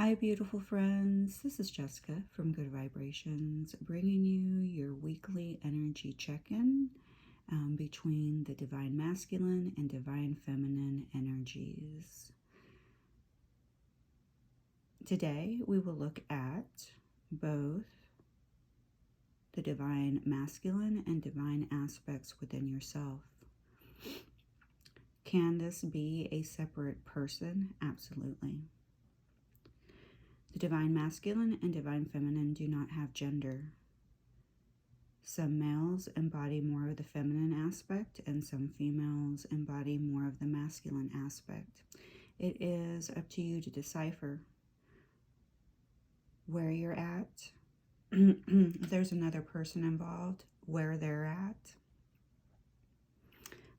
Hi, beautiful friends. This is Jessica from Good Vibrations, bringing you your weekly energy check-in between the Divine Masculine and Divine Feminine energies. Today, we will look at both the Divine Masculine and Divine aspects within yourself. Can this be a separate person? Absolutely. The Divine Masculine and Divine Feminine do not have gender. Some males embody more of the feminine aspect and some females embody more of the masculine aspect. It is up to you to decipher where you're at. If there's another person involved, where they're at.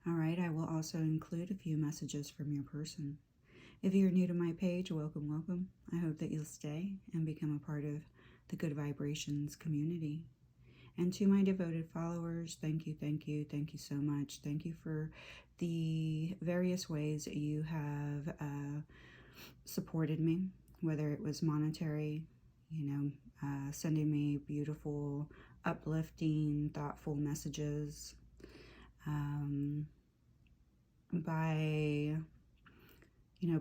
All right, I will also include a few messages from your person. If you're new to my page, welcome, welcome. I hope that you'll stay and become a part of the Good Vibrations community. And to my devoted followers, thank you, thank you, thank you so much. Thank you for the various ways you have supported me, whether it was monetary, sending me beautiful, uplifting, thoughtful messages, by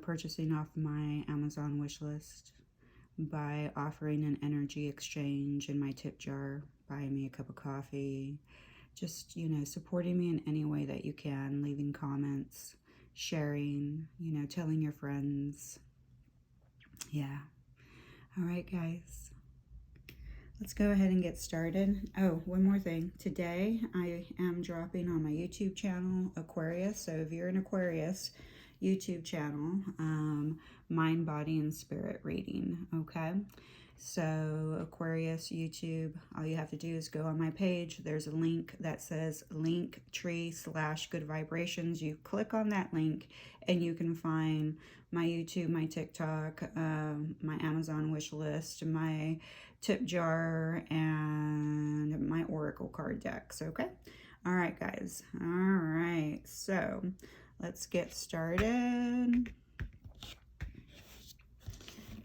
purchasing off my Amazon wish list, by offering an energy exchange in my tip jar, buying me a cup of coffee, just, supporting me in any way that you can, leaving comments, sharing, telling your friends. Yeah. All right, guys. Let's go ahead and get started. Oh, one more thing. Today, I am dropping on my YouTube channel, Aquarius. So if you're an Aquarius YouTube channel, mind, body, and spirit reading, okay? So Aquarius YouTube, all you have to do is go on my page. There's a link that says Linktree/Good Vibrations. You click on that link and you can find my YouTube, my TikTok, my Amazon wish list, my tip jar, and my Oracle card decks, okay? All right, guys. All right, so let's get started.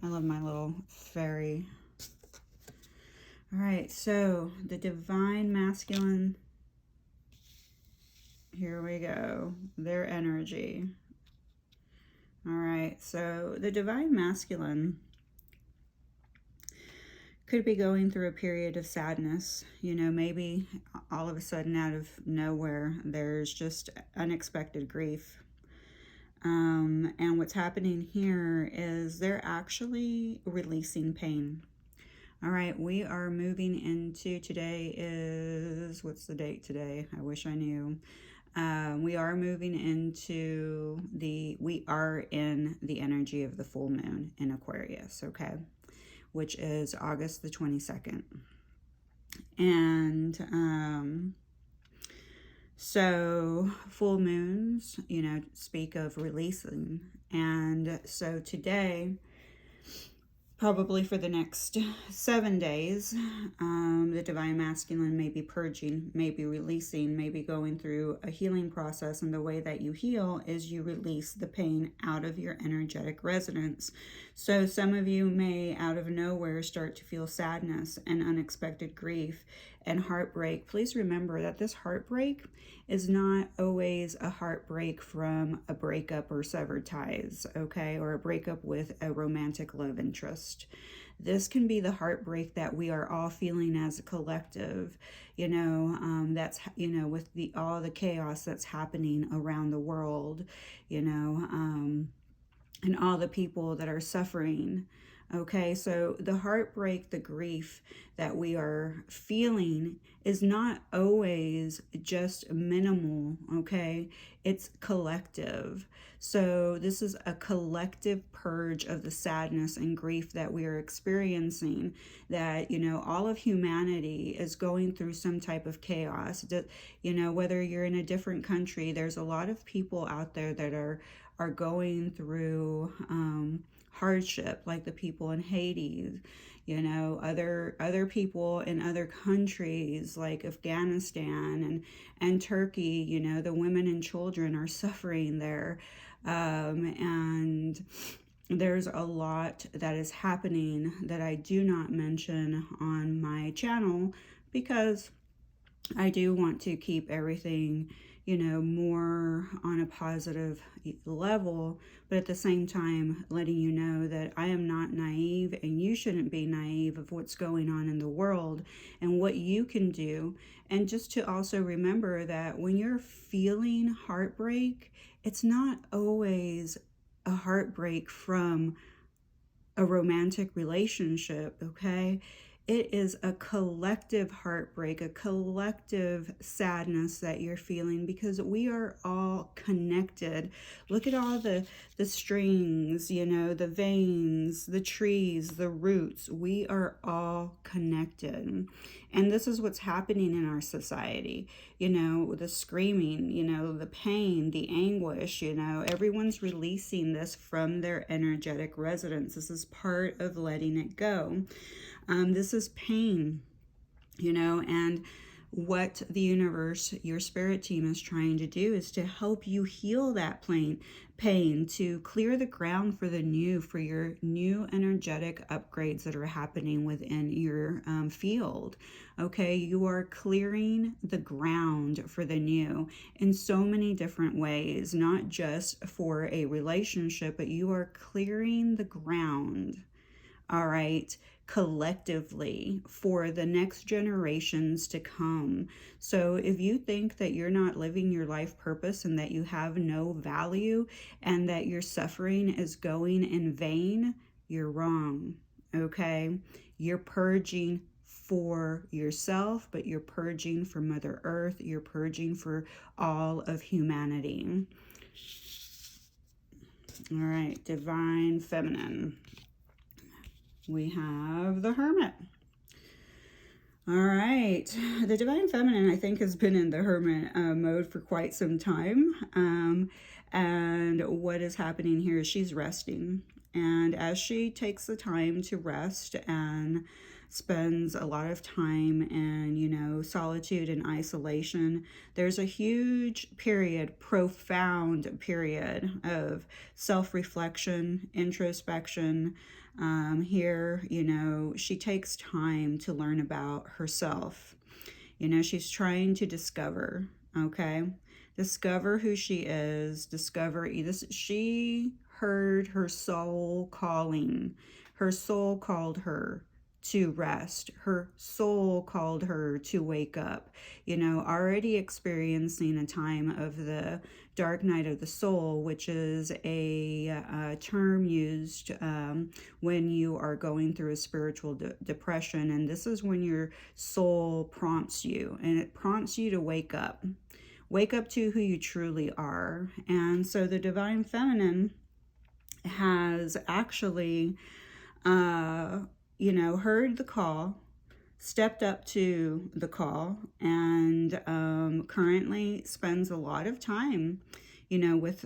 I love my little fairy. All right, so the Divine Masculine, here we go, their energy. All right, so the Divine Masculine could be going through a period of sadness. Maybe all of a sudden out of nowhere, there's just unexpected grief. And what's happening here is they're actually releasing pain. All right, we are moving into, today is, what's the date today? I wish I knew. We are moving into we are in the energy of the full moon in Aquarius, okay? Which is August the 22nd. And so full moons, speak of releasing. And so today, probably for the next 7 days, the Divine Masculine may be purging, may be releasing, may be going through a healing process. And the way that you heal is you release the pain out of your energetic resonance. So some of you may, out of nowhere, start to feel sadness and unexpected grief and heartbreak. Please remember that this heartbreak is not always a heartbreak from a breakup or severed ties, okay, or a breakup with a romantic love interest. This can be the heartbreak that we are all feeling as a collective, that's, with all the chaos that's happening around the world, and all the people that are suffering. Okay, so the heartbreak, the grief that we are feeling is not always just minimal, okay? It's collective. So this is a collective purge of the sadness and grief that we are experiencing, that, all of humanity is going through some type of chaos. Whether you're in a different country, there's a lot of people out there that are going through hardship, like the people in Haiti, other people in other countries like Afghanistan and Turkey. The women and children are suffering there, and there's a lot that is happening that I do not mention on my channel because I do want to keep everything, more on a positive level, but at the same time, letting you know that I am not naive and you shouldn't be naive of what's going on in the world and what you can do. And just to also remember that when you're feeling heartbreak, it's not always a heartbreak from a romantic relationship, okay? It is a collective heartbreak, a collective sadness that you're feeling because we are all connected. Look at all the strings, the veins, the trees, the roots. We are all connected. And this is what's happening in our society. The screaming, the pain, the anguish, everyone's releasing this from their energetic resonance. This is part of letting it go. This is pain, and what the universe, your spirit team is trying to do is to help you heal that pain, to clear the ground for the new, for your new energetic upgrades that are happening within your field. Okay, you are clearing the ground for the new in so many different ways, not just for a relationship, but you are clearing the ground, all right, collectively for the next generations to come. So if you think that you're not living your life purpose and that you have no value and that your suffering is going in vain, you're wrong, okay? You're purging for yourself, but you're purging for Mother Earth. You're purging for all of humanity. All right, Divine Feminine. We have the Hermit. All right, the Divine Feminine, I think, has been in the Hermit mode for quite some time. And what is happening here is she's resting. And as she takes the time to rest and spends a lot of time in, solitude and isolation, there's a huge period, profound period of self-reflection, introspection. Here, she takes time to learn about herself. She's trying to discover, okay? Discover who she is, discover this. She heard her soul calling. Her soul called her to rest. Her soul called her to wake up. Already experiencing a time of the dark night of the soul, which is a term used when you are going through a spiritual depression. And this is when your soul prompts you, and it prompts you to wake up. Wake up to who you truly are. And so the Divine Feminine has actually heard the call, stepped up to the call, and currently spends a lot of time, with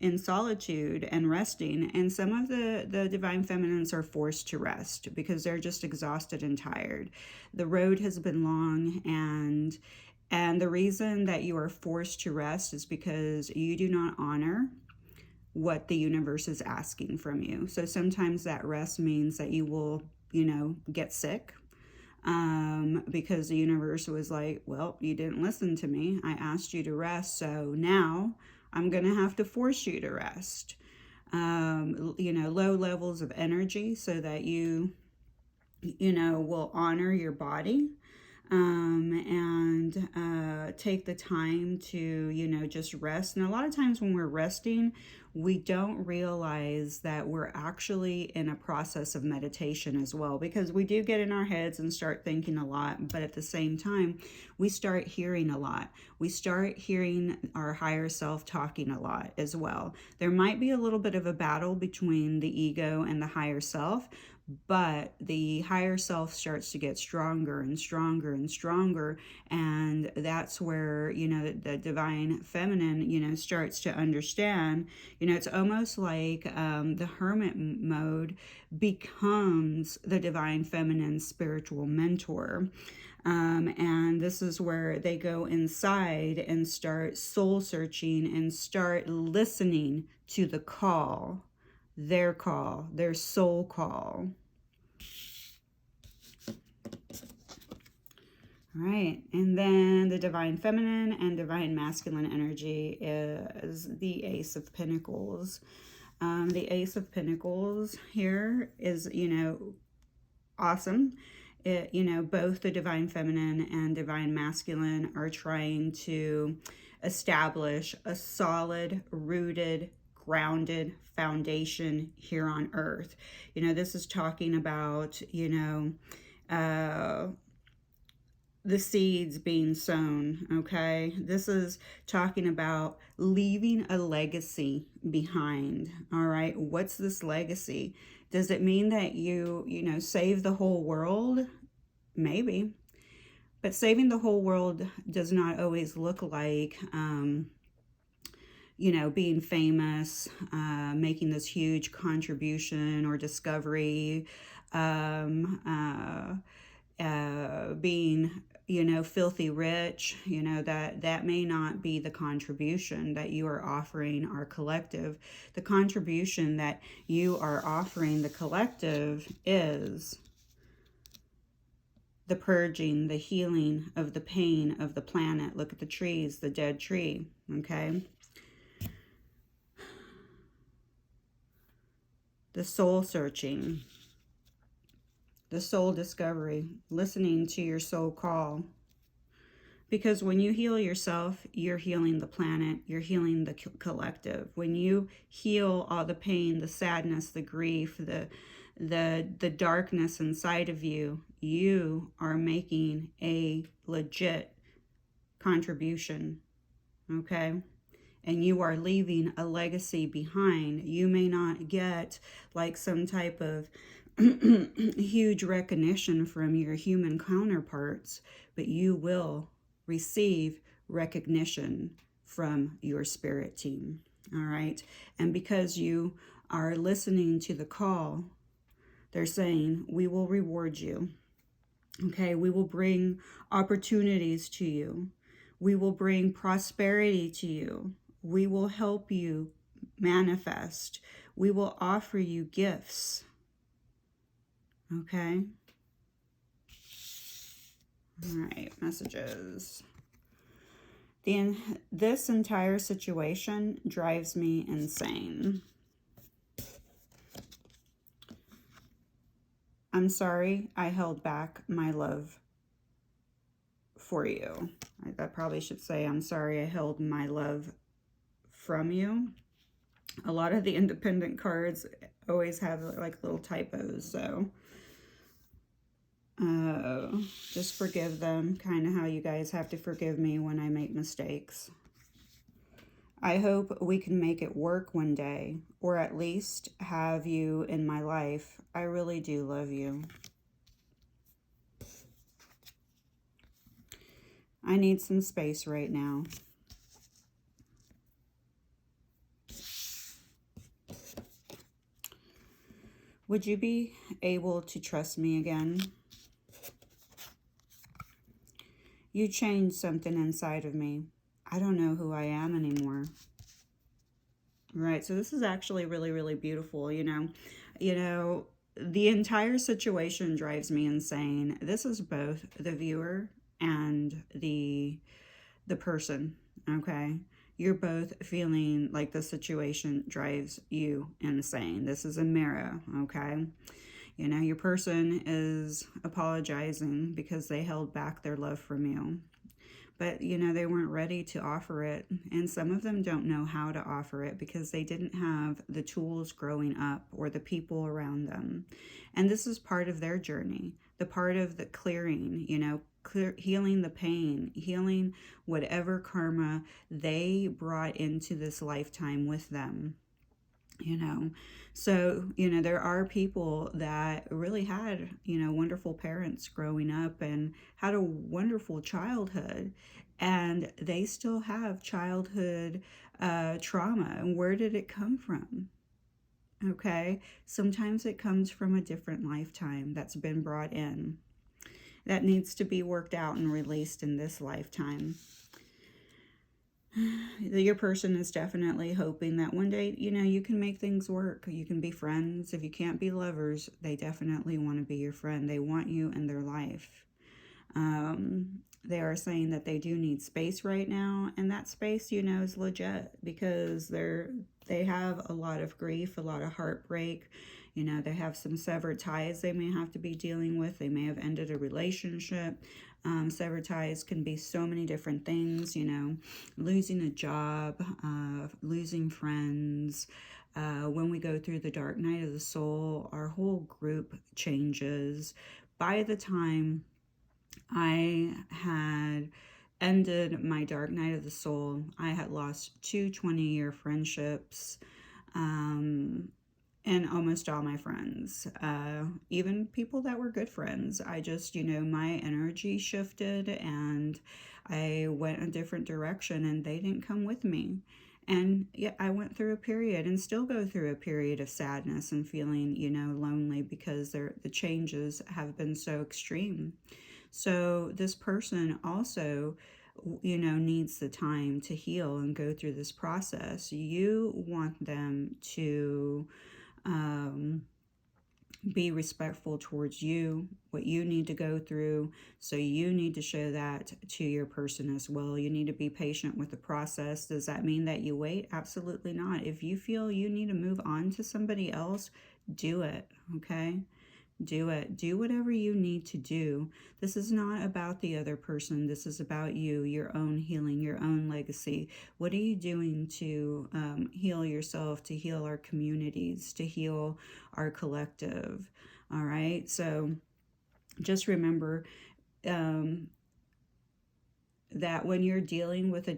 in solitude and resting. And some of the Divine Feminines are forced to rest because they're just exhausted and tired. The road has been long, and the reason that you are forced to rest is because you do not honor what the universe is asking from you. So sometimes that rest means that you will, get sick because the universe was like, well, you didn't listen to me. I asked you to rest, so now I'm going to have to force you to rest. Low levels of energy so that you will honor your body. And take the time to, just rest. And a lot of times when we're resting, we don't realize that we're actually in a process of meditation as well, because we do get in our heads and start thinking a lot, but at the same time, we start hearing a lot. We start hearing our higher self talking a lot as well. There might be a little bit of a battle between the ego and the higher self, but the higher self starts to get stronger and stronger and stronger. And that's where, the Divine Feminine, starts to understand, it's almost like the Hermit mode becomes the Divine Feminine's spiritual mentor. And this is where they go inside and start soul searching and start listening to the call their call, their soul call. All right, and then the divine feminine and divine masculine energy is the Ace of Pentacles. The Ace of Pentacles here is, awesome. Both the divine feminine and divine masculine are trying to establish a solid, rooted, grounded foundation here on earth. This is talking about, the seeds being sown, okay? This is talking about leaving a legacy behind, all right? What's this legacy? Does it mean that you save the whole world? Maybe. But saving the whole world does not always look like, being famous, making this huge contribution or discovery, being filthy rich. That may not be the contribution that you are offering our collective. The contribution that you are offering the collective is the purging, the healing of the pain of the planet. Look at the trees, the dead tree, okay? The soul searching, the soul discovery, listening to your soul call. Because when you heal yourself, you're healing the planet, you're healing the collective. When you heal all the pain, the sadness, the grief, the darkness inside of you, you are making a legit contribution, okay? And you are leaving a legacy behind. You may not get like some type of huge recognition from your human counterparts, but you will receive recognition from your spirit team, all right? And because you are listening to the call, they're saying, we will reward you, okay? We will bring opportunities to you. We will bring prosperity to you. We will help you manifest. We will offer you gifts. Okay. All right, messages. This entire situation drives me insane. I'm sorry I held back my love for you. I probably should say I'm sorry I held my love from you. A lot of the independent cards always have like little typos, so just forgive them, kind of how you guys have to forgive me when I make mistakes. I hope we can make it work one day, or at least have you in my life. I really do love you. I need some space right now. Would you be able to trust me again? You changed something inside of me. I don't know who I am anymore. Right, so this is actually really, really beautiful, the entire situation drives me insane. This is both the viewer and the person, okay? You're both feeling like the situation drives you insane. This is a mirror, okay? Your person is apologizing because they held back their love from you. But, they weren't ready to offer it. And some of them don't know how to offer it because they didn't have the tools growing up or the people around them. And this is part of their journey, the part of the clearing, healing the pain, healing whatever karma they brought into this lifetime with them. So, there are people that really had, wonderful parents growing up and had a wonderful childhood, and they still have childhood trauma. And where did it come from? Okay. Sometimes it comes from a different lifetime that's been brought in that needs to be worked out and released in this lifetime. Your person is definitely hoping that one day, you can make things work. You can be friends. If you can't be lovers, they definitely want to be your friend. They want you in their life. They are saying that they do need space right now, and that space, is legit because they have a lot of grief, a lot of heartbreak. They have some severed ties they may have to be dealing with. They may have ended a relationship. Severed ties can be so many different things, losing a job, losing friends. When we go through the dark night of the soul, our whole group changes. By the time I had ended my dark night of the soul, I had lost two 20-year friendships, and almost all my friends, even people that were good friends. I just, my energy shifted and I went a different direction and they didn't come with me. And yeah, I went through a period and still go through a period of sadness and feeling, lonely because the changes have been so extreme. So this person also, needs the time to heal and go through this process. You want them to be respectful towards you, what you need to go through. So you need to show that to your person as well. You need to be patient with the process. Does that mean that you wait? Absolutely not. If you feel you need to move on to somebody else, do it, okay? Do it. Do whatever you need to do. This is not about the other person. This is about you, your own healing, your own legacy. What are you doing to heal yourself, to heal our communities, to heal our collective? All right. So just remember that when you're dealing with a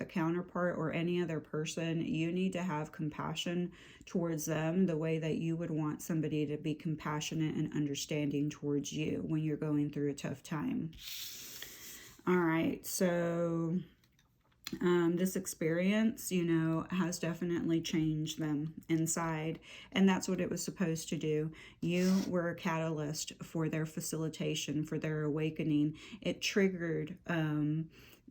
counterpart or any other person, you need to have compassion towards them the way that you would want somebody to be compassionate and understanding towards you when you're going through a tough time. All right, so this experience, has definitely changed them inside. And that's what it was supposed to do. You were a catalyst for their facilitation, for their awakening. It triggered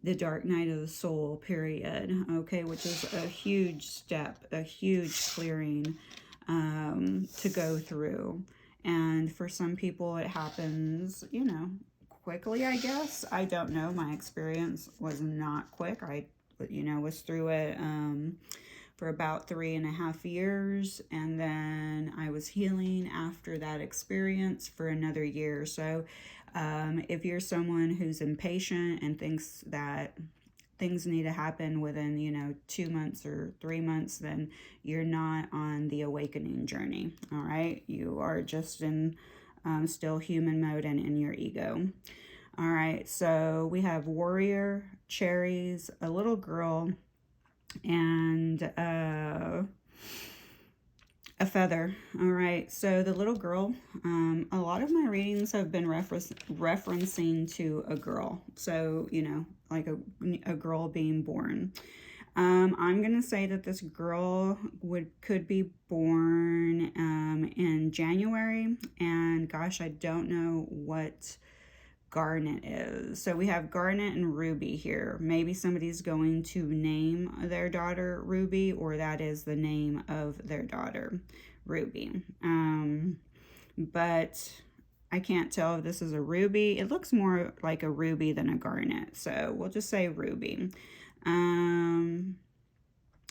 the dark night of the soul, period. Okay, which is a huge step, a huge clearing to go through. And for some people, it happens, quickly, I guess. I don't know. My experience was not quick. I, was through it for about 3.5 years. And then I was healing after that experience for another year. So if you're someone who's impatient and thinks that things need to happen within, 2 months or 3 months, then you're not on the awakening journey. All right. You are just in still human mode and in your ego. All right, so we have warrior, cherries, a little girl, and a feather. All right, so the little girl, a lot of my readings have been referencing to a girl. So, like a girl being born. I'm going to say that this girl could be born in January. And gosh, I don't know what garnet is. So we have garnet and ruby here. Maybe somebody's going to name their daughter Ruby, or that is the name of their daughter, Ruby. But I can't tell if this is a ruby. It looks more like a ruby than a garnet. So we'll just say ruby. And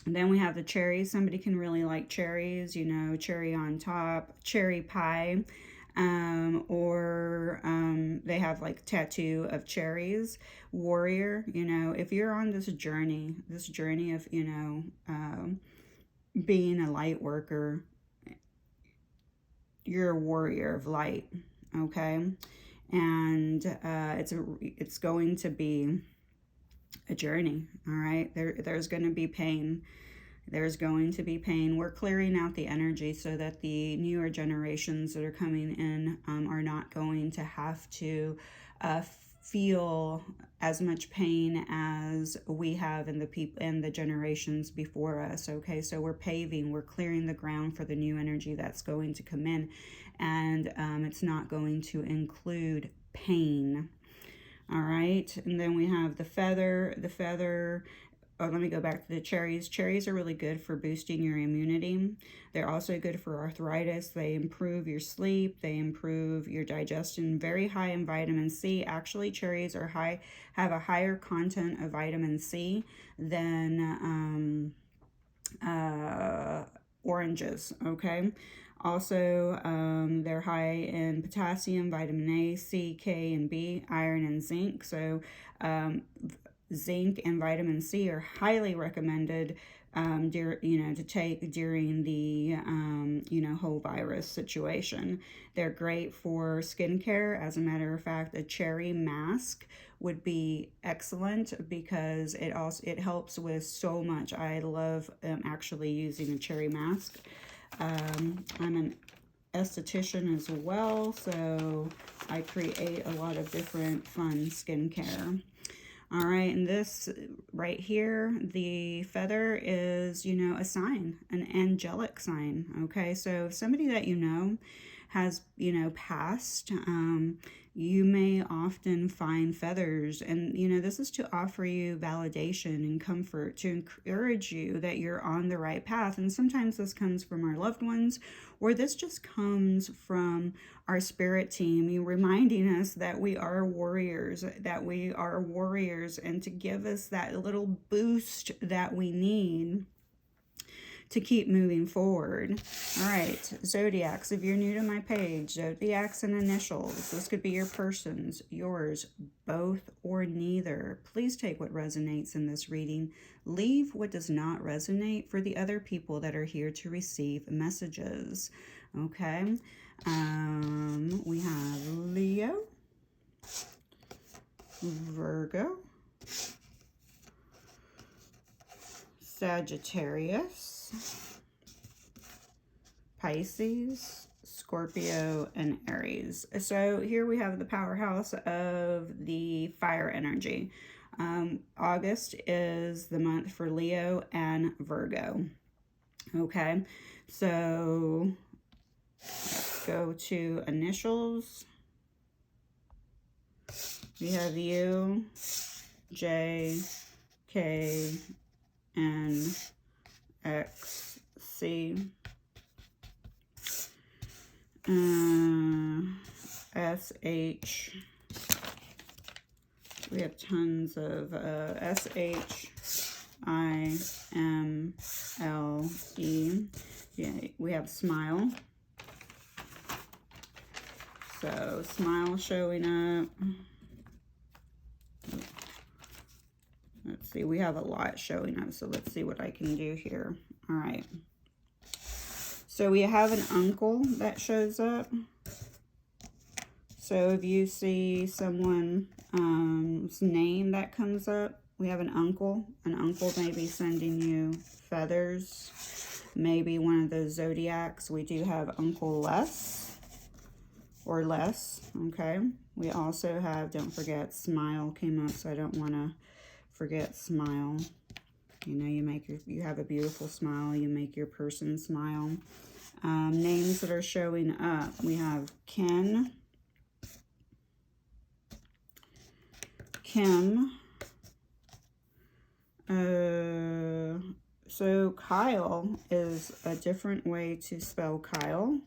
then we have the cherries. Somebody can really like cherries, cherry on top, cherry pie. Or they have like tattoo of cherries. Warrior, if you're on this journey of, being a light worker, you're a warrior of light, okay? And it's going to be a journey, all right? There's going to be pain. There's going to be pain. We're clearing out the energy so that the newer generations that are coming in are not going to have to feel as much pain as we have in the generations before us. Okay, so we're clearing the ground for the new energy that's going to come in, and it's not going to include pain. All right, and then we have the feather. Oh, let me go back to the cherries. Cherries are really good for boosting your immunity. They're also good for arthritis. They improve your sleep. They improve your digestion. Very high in vitamin C. Actually, cherries are have a higher content of vitamin C than oranges. Okay. Also, they're high in potassium, vitamin A, C, K, and B, iron, and zinc. So, zinc and vitamin C are highly recommended to take during the whole virus situation. They're great for skincare. As a matter of fact, a cherry mask would be excellent because it helps with so much. I love actually using a cherry mask. I'm an esthetician as well, so I create a lot of different fun skincare. All right, and this right here, the feather is, a sign, an angelic sign, okay? So if somebody that you know has, passed, you may often find feathers, and, this is to offer you validation and comfort, to encourage you that you're on the right path. And sometimes this comes from our loved ones, or this just comes from our spirit team, reminding us that we are warriors, and to give us that little boost that we need to keep moving forward. All right, zodiacs. If you're new to my page, zodiacs and initials. This could be your person's, yours, both, or neither. Please take what resonates in this reading. Leave what does not resonate for the other people that are here to receive messages. Okay. We have Leo, Virgo, Sagittarius, Pisces, Scorpio, and Aries. So here we have the powerhouse of the fire energy. August is the month for Leo and Virgo. Okay, so let's go to initials. We have U, J, K, N, X, C, S, H. We have tons of S, H, I, M, L, E. Yeah, we have smile. So smile showing up. Let's see, we have a lot showing up, so let's see what I can do here. All right. So we have an uncle that shows up. So if you see someone's name that comes up, we have an uncle. An uncle may be sending you feathers. Maybe one of those zodiacs. We do have Uncle Les or Les, okay? We also have, don't forget, smile came up, so I don't want to forget smile. You have a beautiful smile. You make your person smile. Names that are showing up. We have Ken, Kim. So Kyle is a different way to spell Kyle.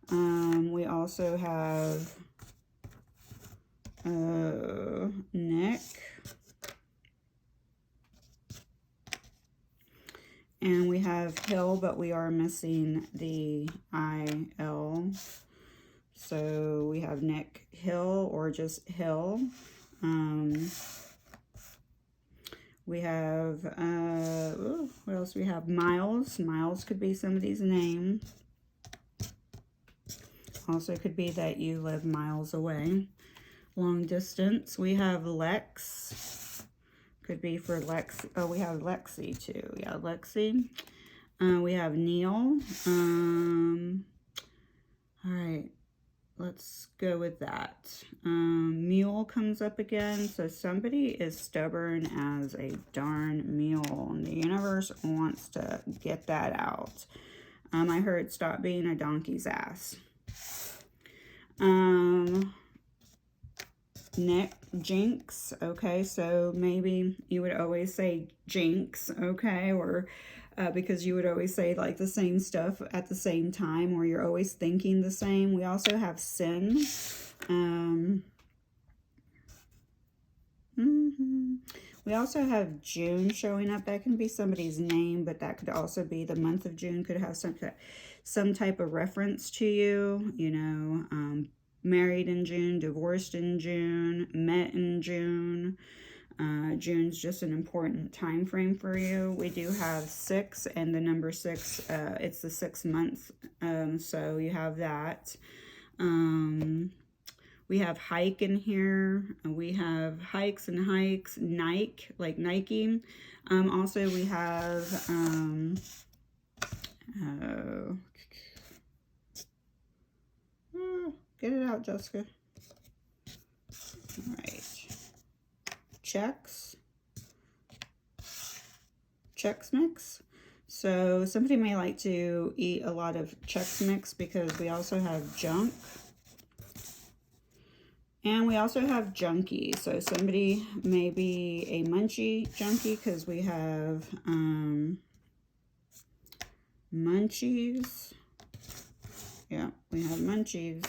We also have Nick. And we have Hill, but we are missing the I-L. So we have Nick Hill or just Hill. We have, what else we have? Miles. Miles could be somebody's name. Also could be that you live miles away. Long distance. We have Lex. Could be for Lex. Oh, we have Lexi too. Yeah, Lexi. We have Neil. All right. Let's go with that. Mule comes up again. So somebody is stubborn as a darn mule. And the universe wants to get that out. I heard stop being a donkey's ass. Jinx, okay, so maybe you would always say jinx, okay, or because you would always say like the same stuff at the same time, or you're always thinking the same. We also have sin. We also have June showing up. That can be somebody's name, but that could also be the month of June. Could have some type of reference to you, you know, married in June, divorced in June, met in June. June's just an important time frame for you. We do have 6 and the number 6, it's the 6 months, so you have that. We have hike in here. We have hikes and hikes, Nike, like Nike. Also, we have get it out, Jessica. All right. Chex Mix. So somebody may like to eat a lot of Chex Mix because we also have junk. And we also have junkie. So somebody may be a munchie junkie because we have munchies. Yeah, we have munchies.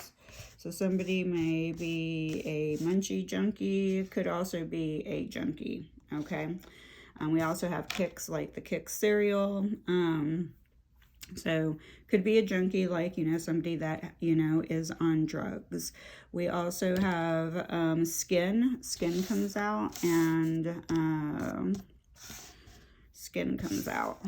So somebody may be a munchie junkie. Could also be a junkie, okay? We also have Kix, like the Kix cereal. So could be a junkie, like, you know, somebody that, you know, is on drugs. We also have skin comes out, and skin comes out.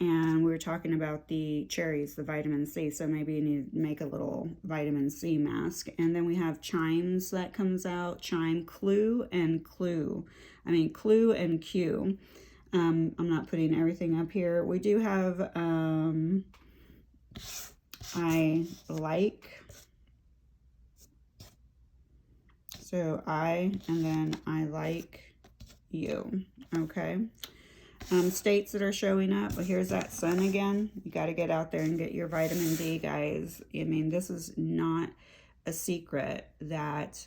And we were talking about the cherries, the vitamin C, so maybe you need to make a little vitamin C mask. And then we have chimes that comes out, chime, clue, and clue. I mean, clue and Q. I'm not putting everything up here. We do have, I like, so I, and then I like you, okay? States that are showing up, well, here's that sun again. You got to get out there and get your vitamin D, guys. I mean, this is not a secret that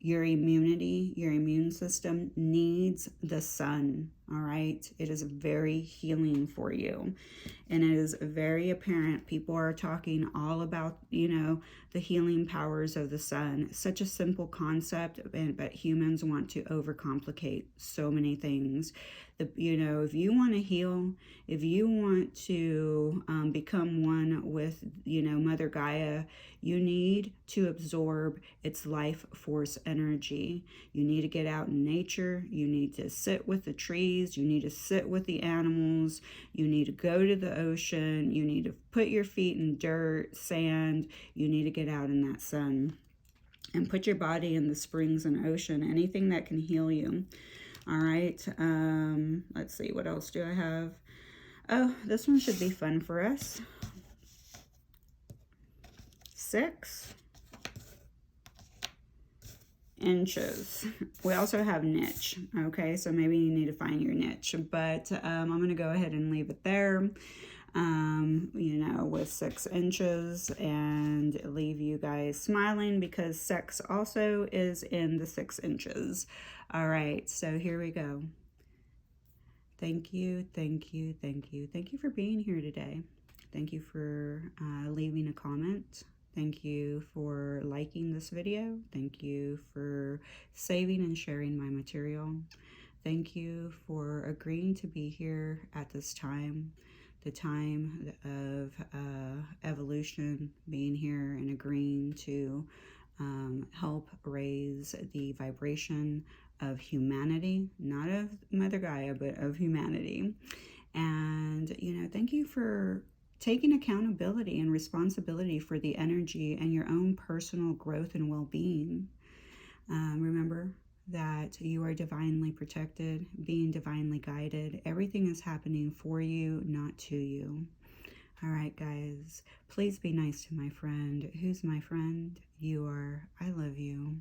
your immunity, your immune system needs the sun, all right? It is very healing for you. And it is very apparent. People are talking all about, you know, the healing powers of the sun. It's such a simple concept, but humans want to overcomplicate so many things. You know, if you want to heal, if you want to become one with, you know, Mother Gaia, you need to absorb its life force energy. You need to get out in nature. You need to sit with the trees. You need to sit with the animals. You need to go to the ocean. You need to put your feet in dirt, sand. You need to get out in that sun and put your body in the springs and ocean, anything that can heal you. All right, let's see, what else do I have? Oh, this one should be fun for us. 6 inches. We also have niche, okay? So maybe you need to find your niche, but I'm going to go ahead and leave it there, you know, with 6 inches, and leave you guys smiling because sex also is in the 6 inches. All right, so here we go. Thank you, thank you, thank you. Thank you for being here today. Thank you for leaving a comment. Thank you for liking this video. Thank you for saving and sharing my material. Thank you for agreeing to be here at this time, the time of evolution, being here and agreeing to help raise the vibration of humanity, not of Mother Gaia, but of humanity. And, you know, thank you for taking accountability and responsibility for the energy and your own personal growth and well-being. Remember that you are divinely protected, being divinely guided. Everything is happening for you, not to you. All right, guys, please be nice to my friend. Who's my friend? You are. I love you.